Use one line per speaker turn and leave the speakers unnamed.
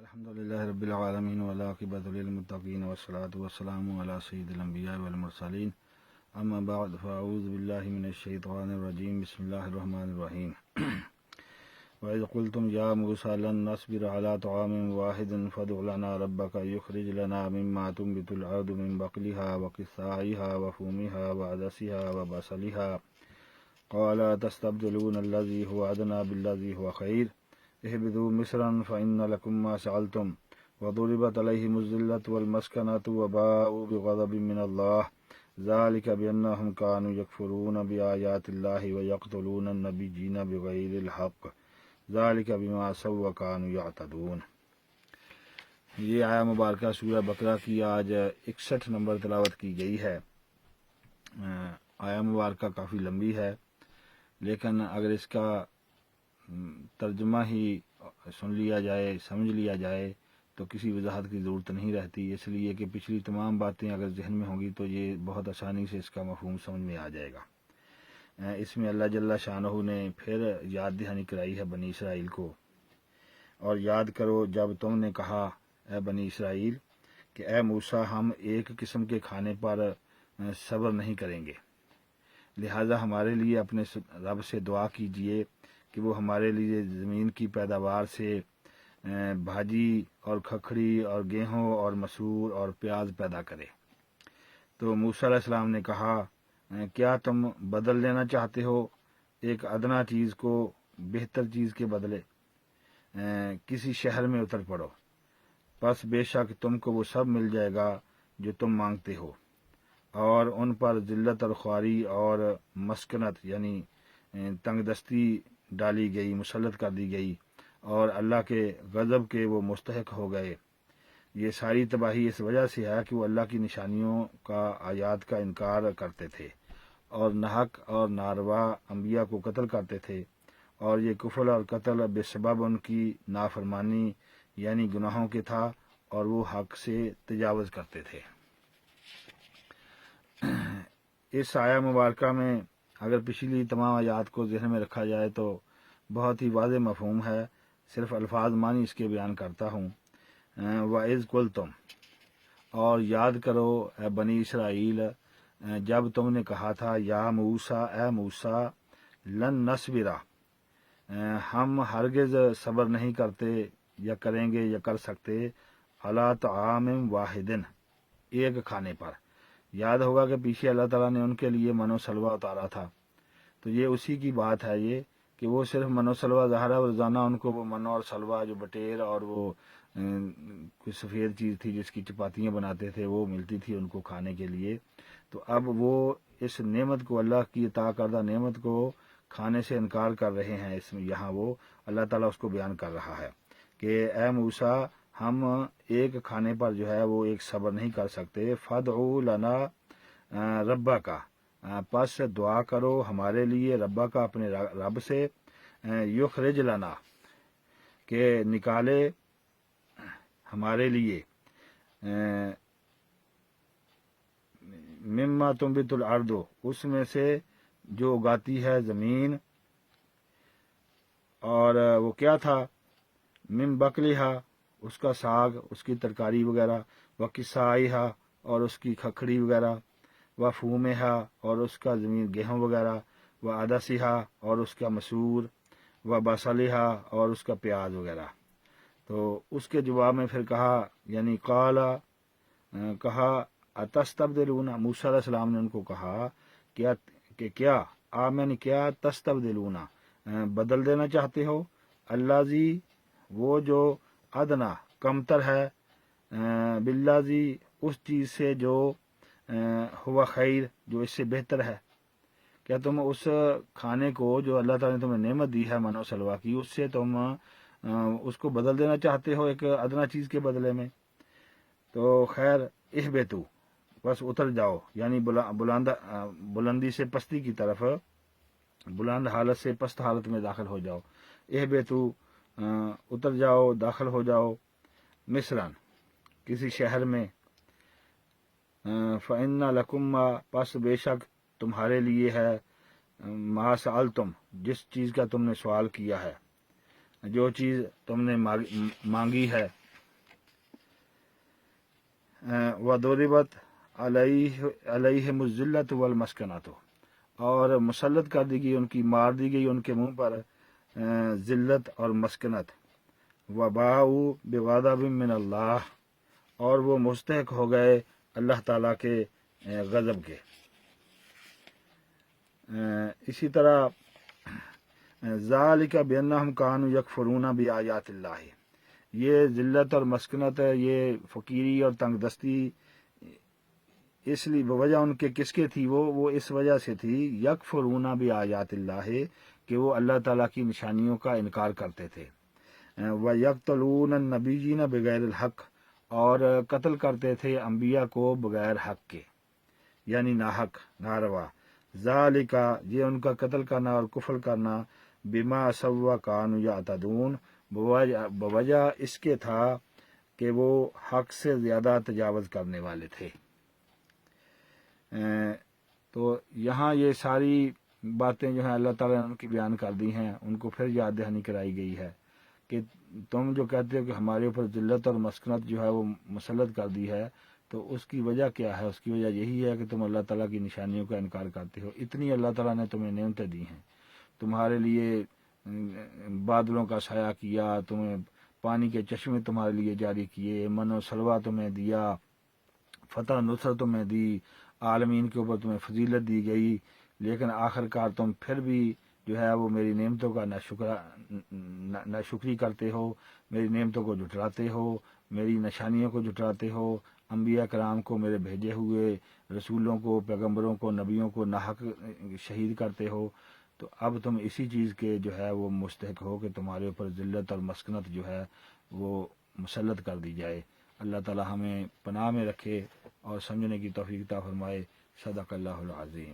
الحمد لله رب العالمين والعاقبة للمتقين والصلاة والسلام على سيد الأنبياء والمرسلين أما بعد فأعوذ بالله من الشيطان الرجيم بسم الله الرحمن الرحيم وإذ قلتم يا موسى لن نصبر على طعام واحد فادع لنا ربك يخرج لنا مما تنبت الأرض من بقلها وقثائها وفومها وعدسها وبصلها قال تستبدلون الذي هو أدنى بالذي هو خير اهبطوا مصرا فإن لكم ما سألتم وضربت عليهم الذلة والمسكنة وباءوا بغضب من الله ذلك بأنهم كانوا يكفرون بآيات الله ويقتلون النبيين بغير الحق ذلك بما عصوا وكانوا يعتدون۔ یہ آیا مبارکہ سورہ بقرہ کی آج 61 نمبر تلاوت کی گئی ہے۔ آیا مبارکہ کافی لمبی ہے، لیکن اگر اس کا ترجمہ ہی سن لیا جائے، سمجھ لیا جائے تو کسی وضاحت کی ضرورت نہیں رہتی، اس لیے کہ پچھلی تمام باتیں اگر ذہن میں ہوں گی تو یہ بہت آسانی سے اس کا مفہوم سمجھ میں آ جائے گا۔ اس میں اللہ جل شانہ نے پھر یاد دہانی کرائی ہے بنی اسرائیل کو، اور یاد کرو جب تم نے کہا اے بنی اسرائیل کہ اے موسیٰ ہم ایک قسم کے کھانے پر صبر نہیں کریں گے، لہذا ہمارے لیے اپنے رب سے دعا کیجئے کہ وہ ہمارے لیے زمین کی پیداوار سے بھاجی اور کھکھڑی اور گیہوں اور مسور اور پیاز پیدا کرے۔ تو موسیٰ علیہ السلام نے کہا کیا تم بدل لینا چاہتے ہو ایک ادنا چیز کو بہتر چیز کے بدلے؟ کسی شہر میں اتر پڑو، پس بے شک تم کو وہ سب مل جائے گا جو تم مانگتے ہو، اور ان پر ذلت اور خواری اور مسکنت یعنی تنگ دستی ڈالی گئی، مسلط کر دی گئی، اور اللہ کے غضب کے وہ مستحق ہو گئے۔ یہ ساری تباہی اس وجہ سے ہے کہ وہ اللہ کی نشانیوں کا، آیات کا انکار کرتے تھے، اور ناحق اور ناروا انبیاء کو قتل کرتے تھے، اور یہ کفر اور قتل بے سبب ان کی نافرمانی یعنی گناہوں کے تھا، اور وہ حق سے تجاوز کرتے تھے۔ اس آیہ مبارکہ میں اگر پچھلی تمام آیات کو ذہن میں رکھا جائے تو بہت ہی واضح مفہوم ہے، صرف الفاظ معنی اس کے بیان کرتا ہوں۔ وَإِذْ قُلْتُمْ، اور یاد کرو اے بنی اسرائیل جب تم نے کہا تھا یا موسیٰ اے موسیٰ لن نصبرا، ہم ہرگز صبر نہیں کرتے یا کریں گے یا کر سکتے علی طعام واحد، ایک کھانے پر۔ یاد ہوگا کہ پیچھے اللہ تعالیٰ نے ان کے لیے من و سلوہ اتارا تھا، تو یہ اسی کی بات ہے یہ کہ وہ صرف من و سلوہ ظاہر ہے، اور روزانہ ان کو وہ من اور سلوہ جو بٹیر اور وہ کوئی سفید چیز تھی جس کی چپاتیاں بناتے تھے وہ ملتی تھی ان کو کھانے کے لیے۔ تو اب وہ اس نعمت کو، اللہ کی عطا کردہ نعمت کو کھانے سے انکار کر رہے ہیں۔ اس میں یہاں وہ اللہ تعالیٰ اس کو بیان کر رہا ہے کہ اے موسیٰ ہم ایک کھانے پر جو ہے وہ ایک صبر نہیں کر سکتے، فادعو لنا ربک، پس دعا کرو ہمارے لیے ربا کا، اپنے رب سے، یخرج لنا، کہ نکالے ہمارے لیے، مما تنبت الارض، اس میں سے جو اگاتی ہے زمین، اور وہ کیا تھا، من بقلہا، اس کا ساگ، اس کی ترکاری وغیرہ، وقصائہا، اور اس کی کھکھڑی وغیرہ، وفومہا، اور اس کا زمین گیہوں وغیرہ، وعدسہا، اور اس کا مسور، وبصلہا، اور اس کا پیاز وغیرہ۔ تو اس کے جواب میں پھر کہا، یعنی کہا اتستبدلون، موسیٰ علیہ السلام نے ان کو کہا کہ کیا کیا تستبدلون، بدل دینا چاہتے ہو، الذی، وہ جو ادنا، کمتر ہے، بالذی، اس چیز سے جو ہوا خیر، جو اس سے بہتر ہے۔ کیا تم اس کھانے کو جو اللہ تعالیٰ نے تمہیں نعمت دی ہے من و سلوہ کی، اس سے تم اس کو بدل دینا چاہتے ہو ایک ادنا چیز کے بدلے میں؟ تو خیر، اہبتو، بس اتر جاؤ، یعنی بلندی سے پستی کی طرف، بلند حالت سے پست حالت میں داخل ہو جاؤ، اہبتو، اتر جاؤ، داخل ہو جاؤ، مصرن، کسی شہر میں، فإن لکم ما، پس بے شک تمہارے لیے ہے، ما سألتم، جس چیز کا تم نے سوال کیا ہے، جو چیز تم نے مانگی ہے، وضربت علیہم الذلۃ والمسکنۃ، اور مسلط کر دی گئی، ان کی مار دی گئی ان کے منہ پر ذلت اور مسکنت، وباؤ بغضب من اللہ، اور وہ مستحق ہو گئے اللہ تعالیٰ کے غضب کے۔ اسی طرح ذالک بانہم کانوا یکفرون بآیات اللہ، یہ ذلت اور مسکنت، یہ فقیری اور تنگ دستی اس لیے بوجہ ان کے کس کے تھی، وہ اس وجہ سے تھی یکفرون بآیات اللہ، کہ وہ اللہ تعالیٰ کی نشانیوں کا انکار کرتے تھے، وَيَقْتُلُونَ النَّبِيِّينَ بِغَيْرِ الْحَقِّ، اور قتل کرتے تھے انبیاء کو بغیر حق کے، یعنی ناحق، ناروا۔ ذالک، یہ ان کا قتل کرنا اور کفر کرنا، بما عصوا کانوا یعتدون، بوجہ اس کے تھا کہ وہ حق سے زیادہ تجاوز کرنے والے تھے۔ تو یہاں یہ ساری باتیں جو ہیں اللہ تعالیٰ نے ان کی بیان کر دی ہیں، ان کو پھر یاد دہانی کرائی گئی ہے کہ تم جو کہتے ہو کہ ہمارے اوپر ذلت اور مسکنت جو ہے وہ مسلط کر دی ہے، تو اس کی وجہ کیا ہے؟ اس کی وجہ یہی ہے کہ تم اللہ تعالیٰ کی نشانیوں کا انکار کرتے ہو۔ اتنی اللہ تعالیٰ نے تمہیں نعمتیں دی ہیں، تمہارے لیے بادلوں کا سایہ کیا، تمہیں پانی کے چشمے تمہارے لیے جاری کیے، من و سلوہ تمہیں دیا، فتح نصرت تمہیں دی، عالمین کے اوپر تمہیں فضیلت دی گئی، لیکن آخر کار تم پھر بھی جو ہے وہ میری نعمتوں کا ناشکری کرتے ہو، میری نعمتوں کو جھٹلاتے ہو، میری نشانیوں کو جھٹلاتے ہو، انبیاء کرام کو، میرے بھیجے ہوئے رسولوں کو، پیغمبروں کو، نبیوں کو ناحق شہید کرتے ہو۔ تو اب تم اسی چیز کے جو ہے وہ مستحق ہو کہ تمہارے اوپر ذلت اور مسکنت جو ہے وہ مسلط کر دی جائے۔ اللہ تعالی ہمیں پناہ میں رکھے اور سمجھنے کی توفیق عطا فرمائے۔ صدق اللہ العظیم۔